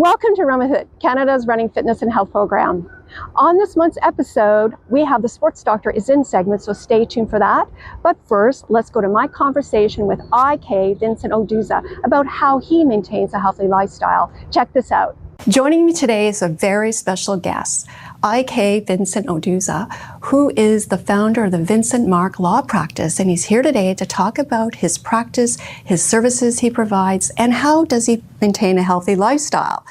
Welcome to Run With It, Canada's running fitness and health program. On this month's episode, we have the Sports Doctor is In segment, so stay tuned for that. But first, let's go to my conversation with Aikay Vincent Oduoza about how he maintains a healthy lifestyle. Check this out. Joining me today is a very special guest, Aikay Vincent Oduoza, who is the founder of the Vincent Mark Law Practice, and he's here today to talk about his practice, his services he provides, and how does he maintain a healthy lifestyle.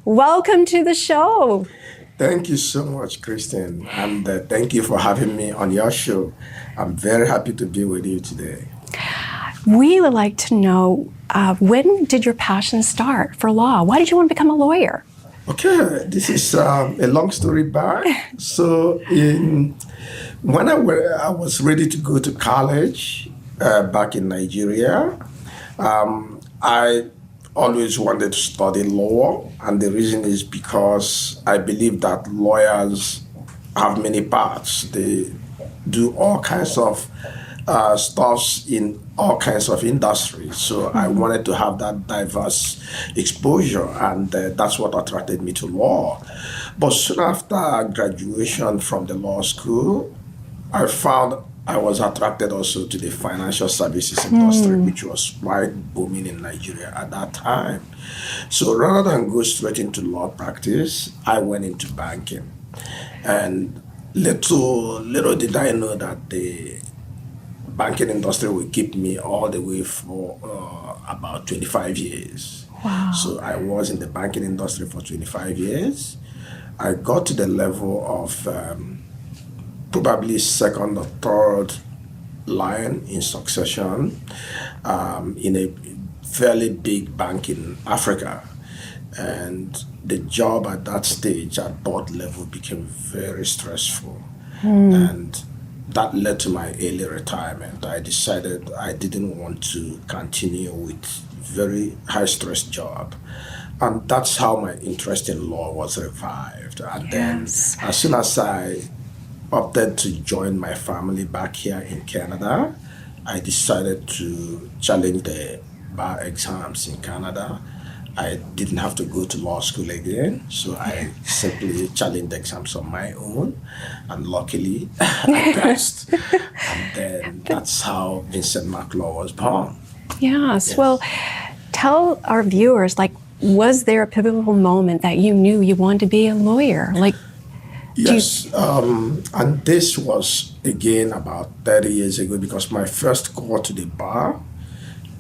Welcome to the show. Thank you so much, Christine, and thank you for having me on your show. I'm very happy to be with you today. We would like to know, when did your passion start for law? Why did you want to become a lawyer? Okay, this is a long story back. So when I was ready to go to college back in Nigeria, I always wanted to study law, and the reason is because I believe that lawyers have many parts. They do all kinds of stuffs in all kinds of industries. So I wanted to have that diverse exposure, and that's what attracted me to law. But soon after graduation from the law school, I found I was attracted also to the financial services industry, which was quite booming in Nigeria at that time. So rather than go straight into law practice, I went into banking. And little did I know that the banking industry will keep me all the way for about 25 years. Wow. So I was in the banking industry for 25 years. I got to the level of probably second or third line in succession in a fairly big bank in Africa. And the job at that stage, at board level, became very stressful. And that led to my early retirement. I decided I didn't want to continue with very high-stress job. And that's how my interest in law was revived. And then as soon as I opted to join my family back here in Canada, I decided to challenge the bar exams in Canada. I didn't have to go to law school again, so I simply challenged the exams on my own, and luckily I passed. And then that's how Vincent Mark Law was born. Yes. Well, tell our viewers, was there a pivotal moment that you knew you wanted to be a lawyer? Yes, and this was again about 30 years ago, because my first call to the bar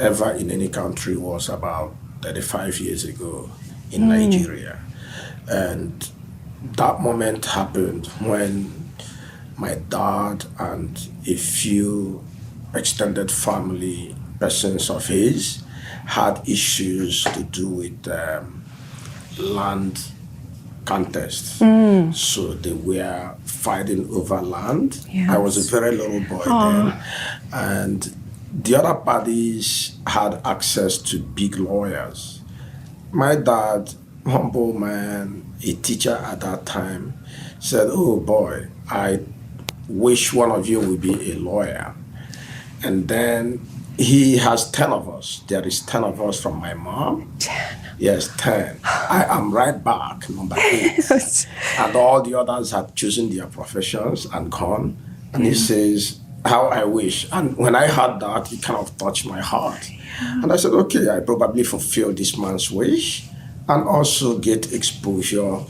ever in any country was about 35 years ago in Nigeria. And that moment happened when my dad and a few extended family persons of his had issues to do with land contests. So they were fighting over land. Yes. I was a very little boy then. And the other parties had access to big lawyers. My dad, humble man, a teacher at that time, said, "Oh boy, I wish one of you would be a lawyer." And then he has 10 of us. There is 10 of us from my mom. 10. Yes, 10. I am right back, number 8. And all the others had chosen their professions and gone. And he says, "How I wish." And when I heard that, it kind of touched my heart. And I said, okay, I probably fulfill this man's wish and also get exposure,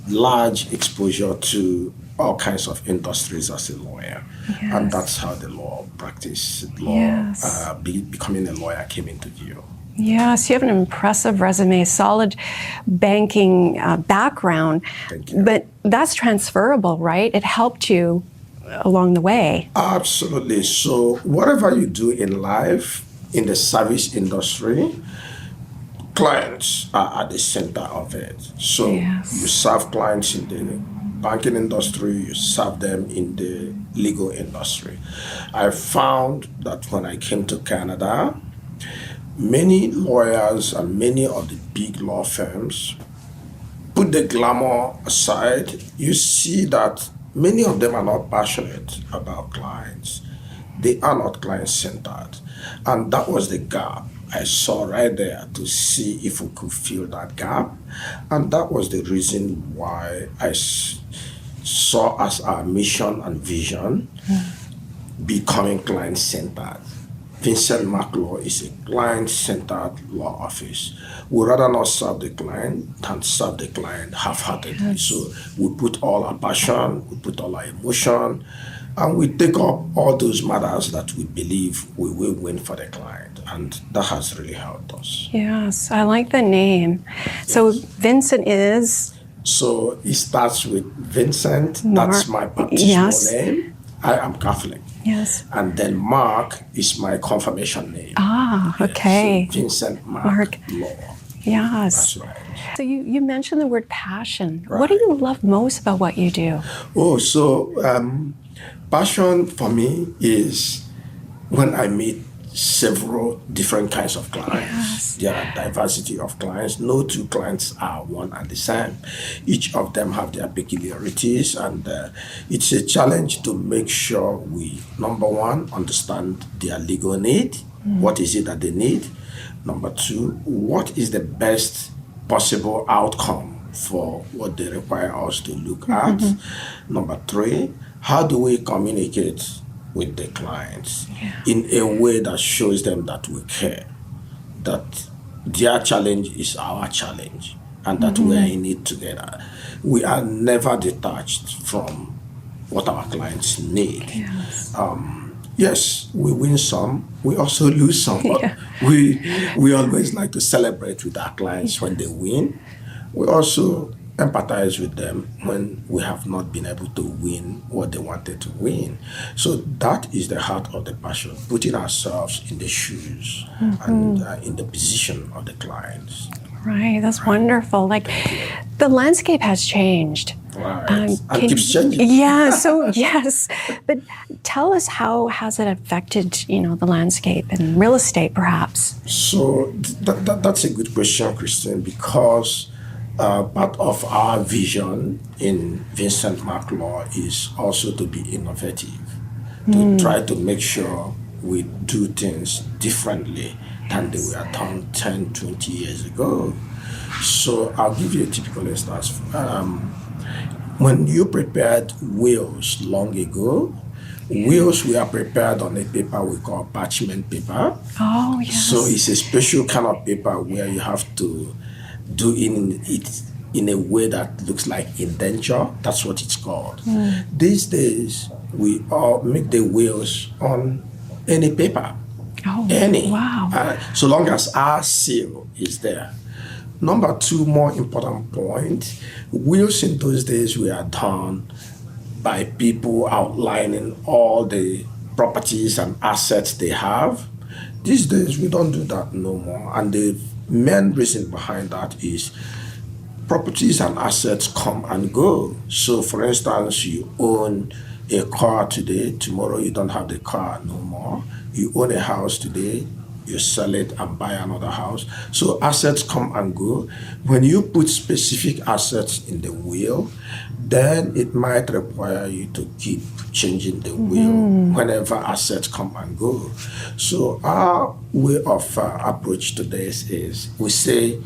large exposure to all kinds of industries as a lawyer. Yes. And that's how the law practice, becoming a lawyer came into view. Yes, you have an impressive resume, solid banking background. Thank you. But that's transferable, right? It helped you along the way. Absolutely. So whatever you do in life, in the service industry, clients are at the center of it. So you serve clients in the banking industry, you serve them in the legal industry. I found that when I came to Canada, many lawyers and many of the big law firms put the glamour aside. You see that many of them are not passionate about clients. They are not client-centered. And that was the gap I saw right there to see if we could fill that gap. And that was the reason why saw as our mission and vision becoming client-centered. Vincent Mark Law is a client-centered law office. We rather not serve the client than serve the client half-heartedly. Yes. So we put all our passion, we put all our emotion, and we take up all those matters that we believe we will win for the client. And that has really helped us. Yes, I like the name. So Vincent is? So it starts with Vincent. Mark. That's my baptismal Yes. name. I am Catholic. Yes. And then Mark is my confirmation name. Ah, okay. So Vincent Mark Law. Yes. That's right. So you mentioned the word passion. Right. What do you love most about what you do? Oh, so passion for me is when I meet several different kinds of clients. Yes. There are diversity of clients. No two clients are one and the same. Each of them have their peculiarities, and it's a challenge to make sure we, number one, understand their legal need. What is it that they need? Number two, what is the best possible outcome for what they require us to look at? Number three, how do we communicate with the clients in a way that shows them that we care, that their challenge is our challenge, and that we are in it together. We are never detached from what our clients need. Yes. Yes, we win some, we also lose some, but Yeah. we always like to celebrate with our clients when they win. We also empathize with them when we have not been able to win what they wanted to win. So that is the heart of the passion, putting ourselves in the shoes and in the position of the clients. Right, that's wonderful. Like, the landscape has changed. Right. And keeps changing. Yeah, so yes. But tell us, how has it affected, the landscape and real estate, perhaps? So that's a good question, Christine, because part of our vision in Vincent Mark Law is also to be innovative, to try to make sure we do things differently than they were done 10, 20 years ago. So I'll give you a typical instance. When you prepared wills long ago, wills were prepared on a paper we call parchment paper. Oh, yes. So it's a special kind of paper where you have to do it in a way that looks like indenture. That's what it's called. These days, we all make the wills on any paper. Oh, Any. wow. So long as our seal is there. Number two, more important point, wills in those days were done by people outlining all the properties and assets they have. These days, we don't do that no more. And the main reason behind that is properties and assets come and go. So, for instance, you own a car today, tomorrow you don't have the car no more. You own a house today, you sell it and buy another house. So assets come and go. When you put specific assets in the will, then it might require you to keep changing the will whenever assets come and go. So our way of approach to this is we say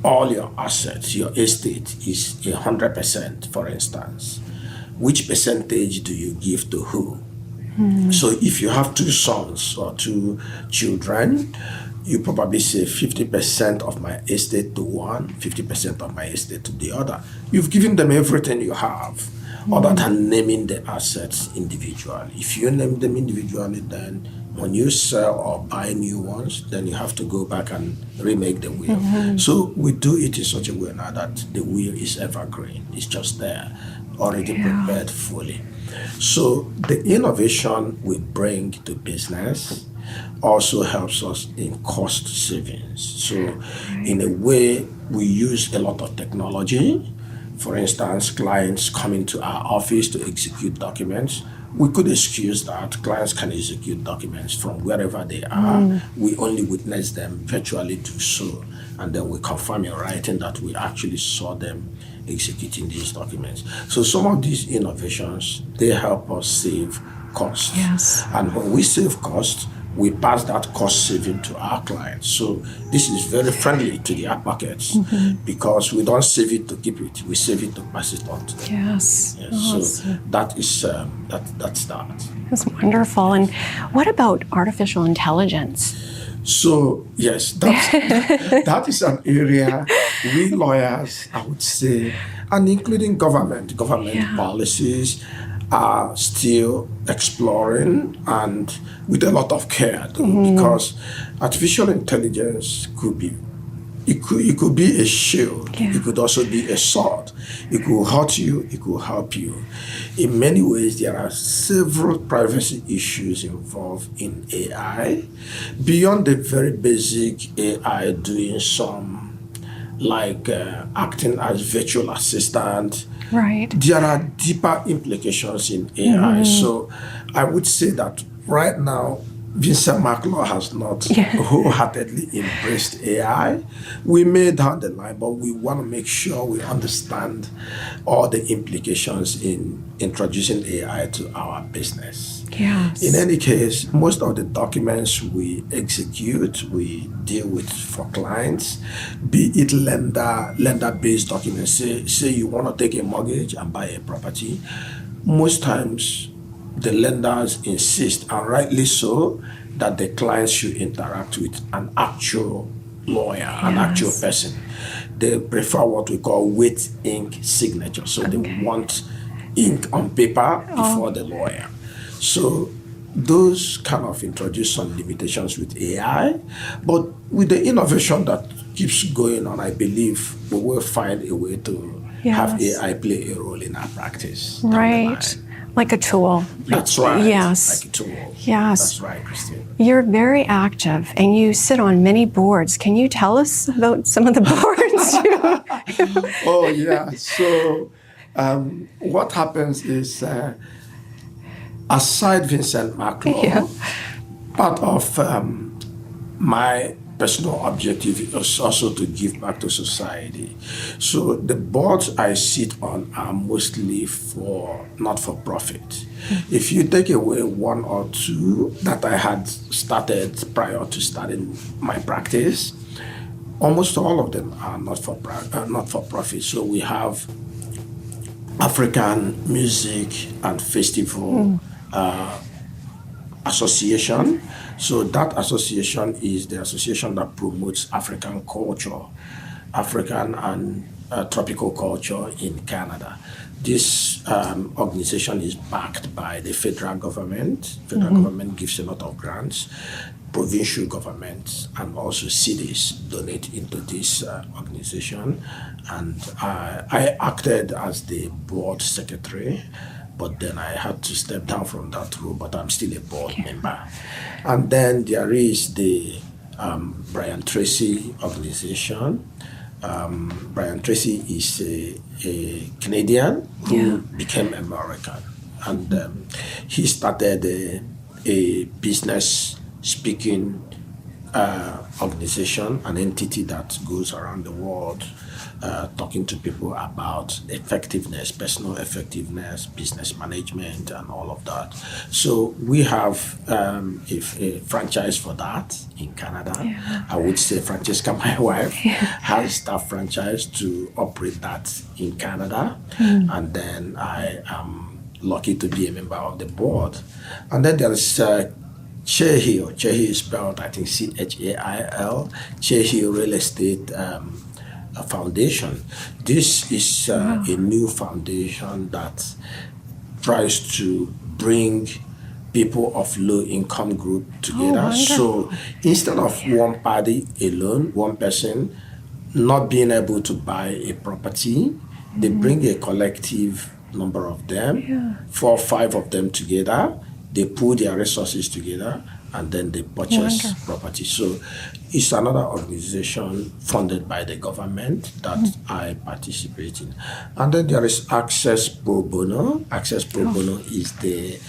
all your assets, your estate is 100%, for instance. Which percentage do you give to who? So if you have two sons or two children, you probably say 50% of my estate to one, 50% of my estate to the other. You've given them everything you have, other than naming the assets individually. If you name them individually, then when you sell or buy new ones, then you have to go back and remake the will. So we do it in such a way now that the will is evergreen. It's just there, already prepared fully. So the innovation we bring to business also helps us in cost savings. So in a way, we use a lot of technology. For instance, clients come into our office to execute documents. We could excuse that. Clients can execute documents from wherever they are. We only witness them virtually do so. And then we confirm in writing that we actually saw them executing these documents. So some of these innovations, they help us save costs. Yes. And when we save costs, we pass that cost saving to our clients. So this is very friendly to the advocates because we don't save it to keep it, we save it to pass it on to them. Yes. So that is that's that. That's wonderful. And what about artificial intelligence? So yes, that is an area we lawyers, I would say, and including government policies, are still exploring and with a lot of care, though, because artificial intelligence could be a shield. It could also be a sword. It could hurt you. It could help you. In many ways, there are several privacy issues involved in AI. Beyond the very basic AI doing some, like acting as virtual assistant, right? There are deeper implications in AI. So I would say that right now, Vincent Mark Law has not wholeheartedly embraced AI. We may down the line, but we want to make sure we understand all the implications in introducing AI to our business. Yes. In any case, most of the documents we execute, we deal with for clients, be it lender-based documents. Say you want to take a mortgage and buy a property. Most times, the lenders insist, and rightly so, that the clients should interact with an actual lawyer, an actual person. They prefer what we call wet ink signature. So they want ink on paper before the lawyer. So those kind of introduce some limitations with AI, but with the innovation that keeps going on, I believe we will find a way to have AI play a role in our practice. Right. Like a tool. That's right. Yes. Like a tool. Yes. That's right, Christine. You're very active and you sit on many boards. Can you tell us about some of the boards? Oh, yeah. So what happens is, aside Vincent Mark Law, part of my personal objective is also to give back to society. So the boards I sit on are mostly for not-for-profit. If you take away one or two that I had started prior to starting my practice, almost all of them are not-for-profit. So we have African Music and Festival Association. So that association is the association that promotes African culture, African and tropical culture in Canada. This organization is backed by the federal government. Federal government gives a lot of grants. Provincial governments and also cities donate into this organization. And I acted as the board secretary, but then I had to step down from that role, but I'm still a board member. And then there is the Brian Tracy organization. Brian Tracy is a Canadian who became American. And he started a business speaking organization, an entity that goes around the world talking to people about effectiveness, personal effectiveness, business management, and all of that. So we have a franchise for that in Canada. I would say Francesca, my wife, has that franchise to operate that in Canada. And then I am lucky to be a member of the board. And then there is Chehill. Chehill is spelled, I think, Chail. Chehill Real Estate Foundation. This is a new foundation that tries to bring people of low income group together. So instead of one party alone, one person not being able to buy a property, they bring a collective number of them, 4 or 5 of them together. They pool their resources together and then they purchase property. So it's another organization funded by the government that I participate in. And then there is Access Pro Bono. Access Pro Bono is the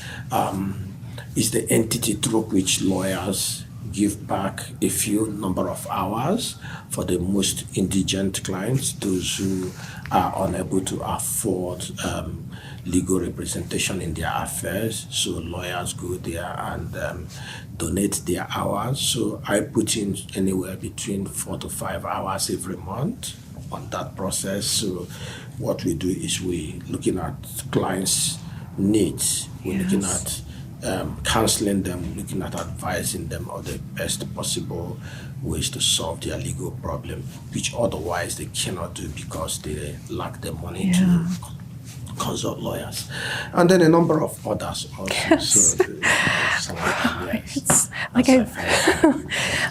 entity through which lawyers give back a few number of hours for the most indigent clients, those who are unable to afford legal representation in their affairs. So lawyers go there and donate their hours. So I put in anywhere between 4 to 5 hours every month on that process. So what we do is we looking at clients' needs. We're looking at counseling them, looking at advising them on the best possible ways to solve their legal problem, which otherwise they cannot do because they lack the money to consult lawyers. And then a number of others also. Yes. So, yes. Like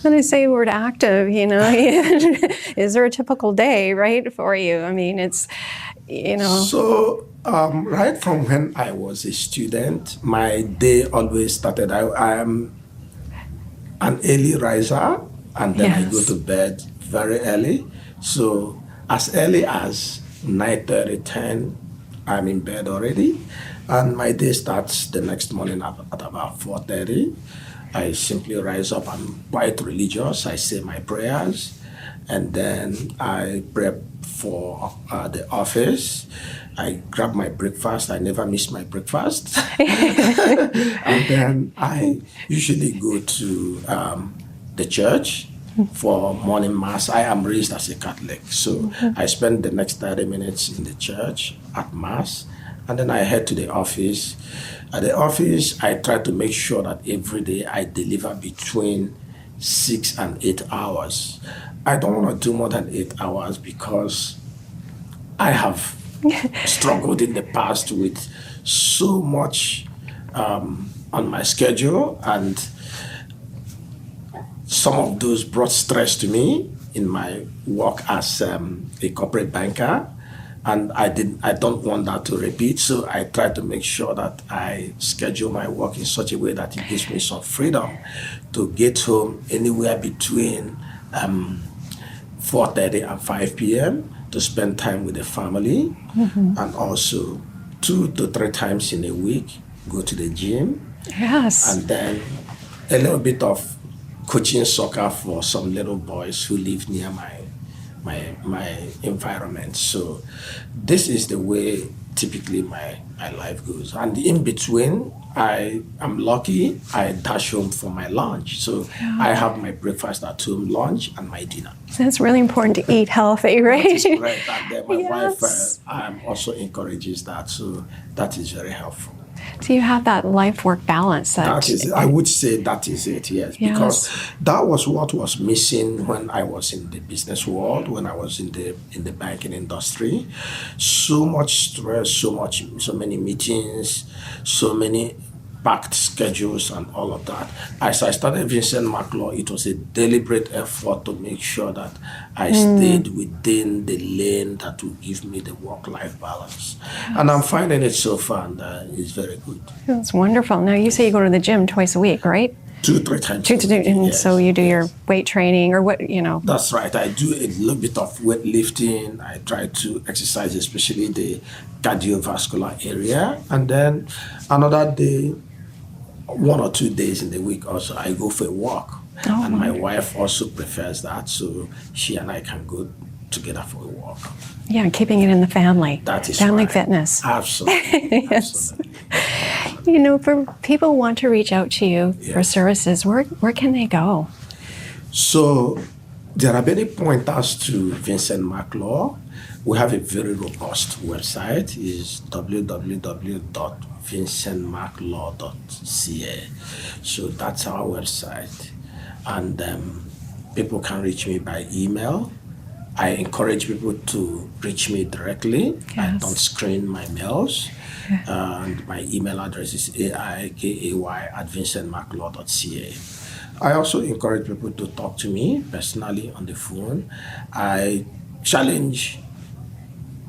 when I say the word active, is there a typical day, right, for you? I mean, it's, So, right from when I was a student, my day always started. I am an early riser, and then I go to bed very early. So, as early as 9:30, 10, I'm in bed already. And my day starts the next morning at about 4:30. I simply rise up. I'm quite religious. I say my prayers, and then I prep for the office. I grab my breakfast. I never miss my breakfast. And then I usually go to the church for morning mass. I am raised as a Catholic, so I spend the next 30 minutes in the church at mass, and then I head to the office. At the office, I try to make sure that every day I deliver between 6 and 8 hours. I don't want to do more than 8 hours because I have struggled in the past with so much on my schedule, and some of those brought stress to me in my work as a corporate banker, and I don't want that to repeat. So I try to make sure that I schedule my work in such a way that it gives me some freedom to get home anywhere between 4:30 and 5 p.m. to spend time with the family, and also 2 to 3 times in a week go to the gym. Yes. And then a little bit of coaching soccer for some little boys who live near my environment. So this is the way typically my life goes. And in between, I am lucky, I dash home for my lunch. So I have my breakfast at home, lunch, and my dinner. So it's really important to eat healthy, right? That is correct. And then my wife also encourages that. So that is very helpful. So you have that life-work balance. That is it. I would say that is it, yes. Because that was what was missing when I was in the business world, when I was in the banking industry. So much stress, so many meetings, so many packed schedules and all of that. As I started Vincent Mark Law, it was a deliberate effort to make sure that I stayed within the lane that would give me the work-life balance. Yes. And I'm finding it so far, and it's very good. That's wonderful. Now, you say you go to the gym twice a week, right? 2-3 times. And yes. So you do your weight training or what, That's right. I do a little bit of weightlifting. I try to exercise, especially the cardiovascular area. And then another day, 1 or 2 days in the week also, I go for a walk. Oh, and my wife also prefers that, so she and I can go together for a walk. Yeah, keeping it in the family. That is family right. Fitness. Absolutely. Yes. Absolutely. For people who want to reach out to you for services, where can they go? So there are many pointers to Vincent Mark Law. We have a very robust website. It's www.vincentmarklaw.ca. So that's our website. And people can reach me by email. I encourage people to reach me directly. Yes. I don't screen my mails. And my email address is aikay@vincentmarklaw.ca. I also encourage people to talk to me personally on the phone. I challenge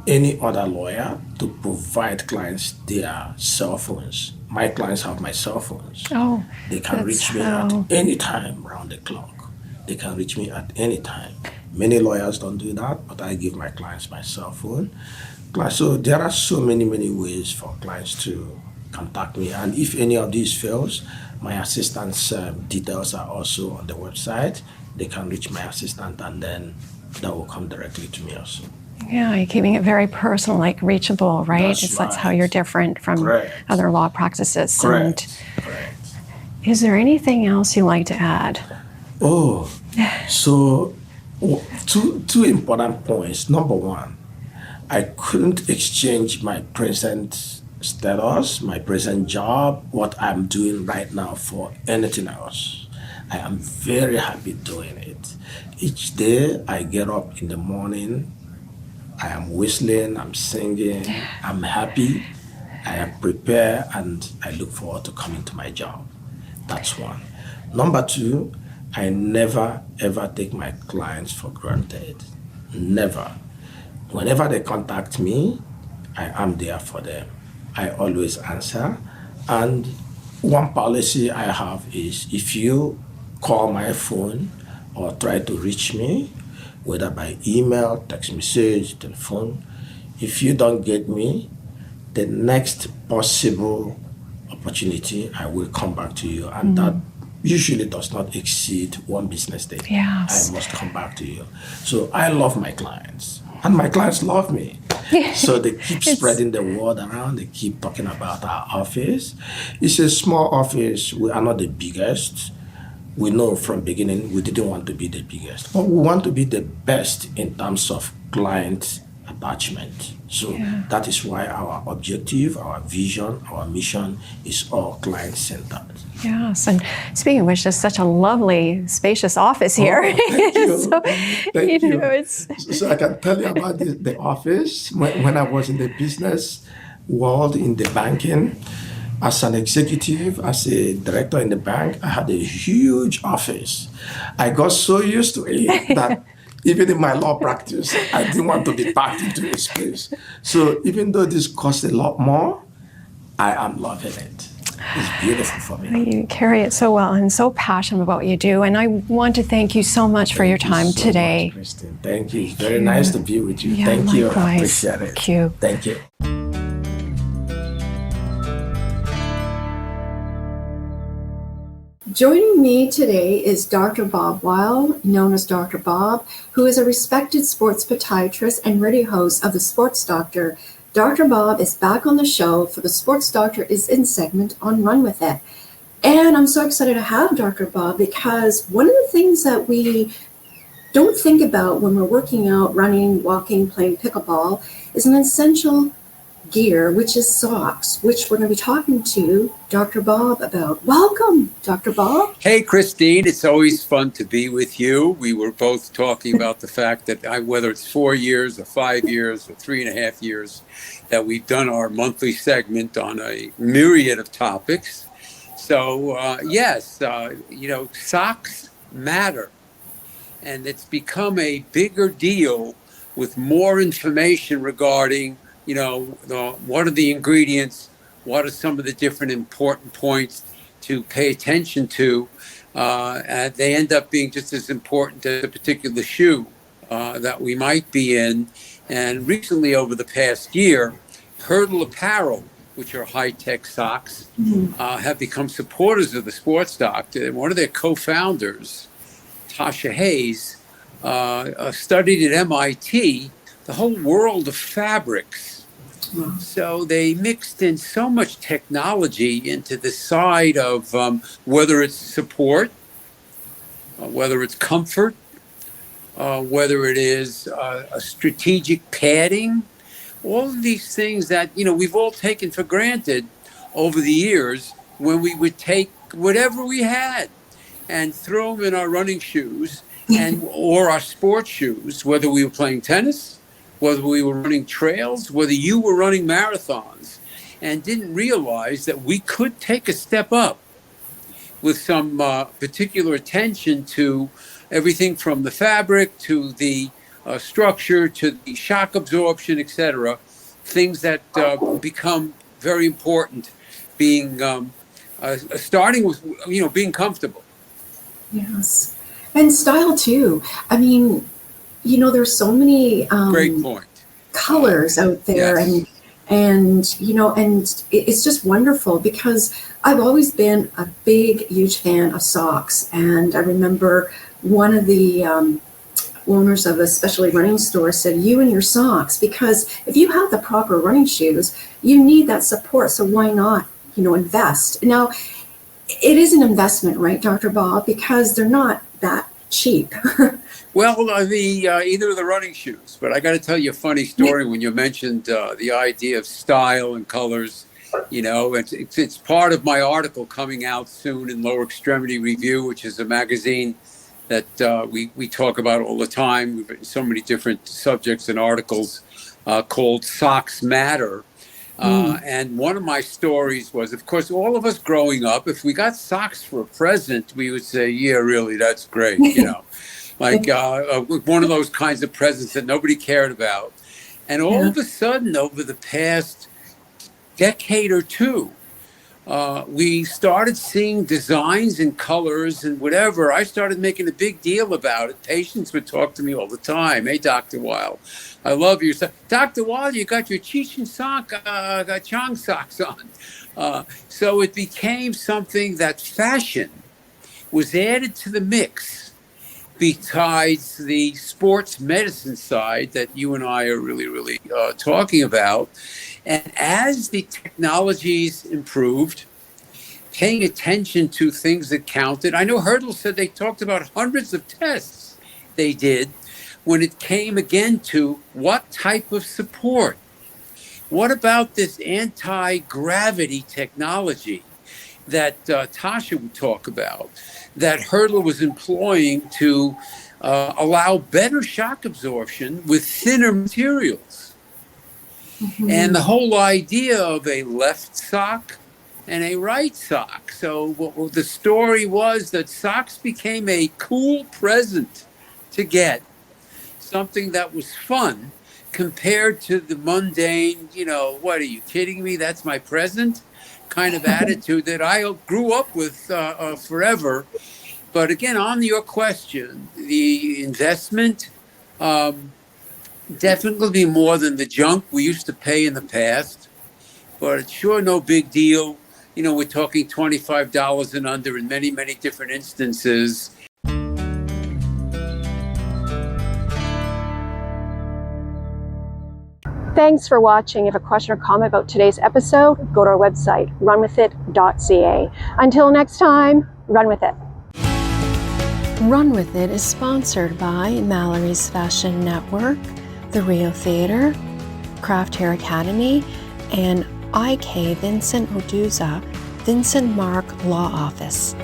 any other lawyer to provide clients their cell phones. My clients have my cell phones. Oh, they can reach me at any time around the clock. They can reach me at any time. Many lawyers don't do that, but I give my clients my cell phone. So there are so many ways for clients to contact me. And if any of these fails, My assistant's details are also on the website. They can reach my assistant, and then that will come directly to me also. Yeah, you're keeping it very personal, like reachable, right? That's how you're different from Correct. other law practices. Correct. Correct. Is there anything else you'd like to add? Oh, so two important points. Number one, I couldn't exchange my present status, my present job, what I'm doing right now for anything else. I am very happy doing it. Each day I get up in the morning, I am whistling, I'm singing, I'm happy, I am prepared, and I look forward to coming to my job. That's one. Number two, I never ever take my clients for granted. Never. Whenever they contact me, I am there for them. I always answer. And one policy I have is if you call my phone or try to reach me, whether by email, text message, telephone, if you don't get me, the next possible opportunity, I will come back to you. And that usually does not exceed one business day. Yes. I must come back to you. So I love my clients, and my clients love me. So they keep spreading the word around. They keep talking about our office. It's a small office. We are not the biggest. We know from beginning we didn't want to be the biggest, but we want to be the best in terms of client attachment. So that is why our objective, our vision, our mission is all client-centered. Yes, and speaking of which, there's such a lovely, spacious office here. Thank you. So, Thank you. It's... So I can tell you about the office. When I was in the business world, in the banking, as an executive, as a director in the bank, I had a huge office. I got so used to it that even in my law practice, I didn't want to be packed into a space. So even though this costs a lot more, I am loving it. It's beautiful for me. You carry it so well and so passionate about what you do. And I want to thank you so much for your time so today. Much, Christine. Thank you. It's very nice to be with you. Yeah, Thank you. I likewise. appreciate it. Thank you. Thank you. Joining me today is Dr. Bob Weil, known as Dr. Bob, who is a respected sports podiatrist and radio host of The Sports Doctor. Dr. Bob is back on the show for The Sports Doctor is In segment on Run With It. And I'm so excited to have Dr. Bob because one of the things that we don't think about when we're working out, running, walking, playing pickleball is an essential gear, which is socks, which we're going to be talking to Dr. Bob about. Welcome, Dr. Bob. Hey, Christine, it's always fun to be with you. We were both talking about the fact that whether it's 4 years or 5 years or 3.5 years, that we've done our monthly segment on a myriad of topics. So, yes, socks matter. And it's become a bigger deal with more information regarding what are the ingredients, what are some of the different important points to pay attention to. And they end up being just as important as a particular shoe that we might be in. And recently, over the past year, Hurdle Apparel, which are high-tech socks, have become supporters of the Sports Doctor. And one of their co-founders, Tasha Hayes, studied at MIT the whole world of fabrics. So they mixed in so much technology into the side of whether it's support, whether it's comfort, whether it is a strategic padding, all of these things that, we've all taken for granted over the years when we would take whatever we had and throw them in our running shoes or our sports shoes, whether we were playing tennis, whether we were running trails, whether you were running marathons, and didn't realize that we could take a step up with some particular attention to everything from the fabric to the structure to the shock absorption, etc. Things that become very important, being starting with being comfortable. Yes, and style too. I mean, there's so many great point colors out there, yes. and And, it's just wonderful because I've always been a big, huge fan of socks. And I remember one of the owners of a specialty running store said, you and your socks, because if you have the proper running shoes, you need that support. So why not, invest? Now, it is an investment, right, Dr. Bob? Because they're not that cheap. Well, either of the running shoes, but I got to tell you a funny story when you mentioned the idea of style and colors. It's part of my article coming out soon in Lower Extremity Review, which is a magazine that we talk about all the time. We've written so many different subjects and articles called Socks Matter. And one of my stories was, of course, all of us growing up, if we got socks for a present, we would say, yeah, really, that's great, like one of those kinds of presents that nobody cared about. And all of a sudden, over the past decade or two, we started seeing designs and colors and whatever. I started making a big deal about it. Patients would talk to me all the time. Hey, Dr. Weil, I love your sock. Dr. Weil, you got your Cheech and Chong socks on. So it became something that fashion was added to the mix besides the sports medicine side that you and I are really talking about. And as the technologies improved, paying attention to things that counted. I know Hurdle said they talked about hundreds of tests they did when it came again to what type of support. What about this anti-gravity technology that Tasha would talk about, that Hurdle was employing to allow better shock absorption with thinner materials? And the whole idea of a left sock and a right sock. So the story was that socks became a cool present to get, something that was fun compared to the mundane, what are you kidding me? That's my present kind of attitude that I grew up with forever. But again, on your question, the investment, definitely more than the junk we used to pay in the past, but it's sure no big deal. We're talking $25 and under in many, many different instances. Thanks for watching. If you have a question or comment about today's episode, go to our website, runwithit.ca. Until next time, run with it. Run With It is sponsored by Mallory's Fashion Network, the Rio Theater, Craft Hair Academy, and Aikay Vincent Oduoza, Vincent Mark Law Office.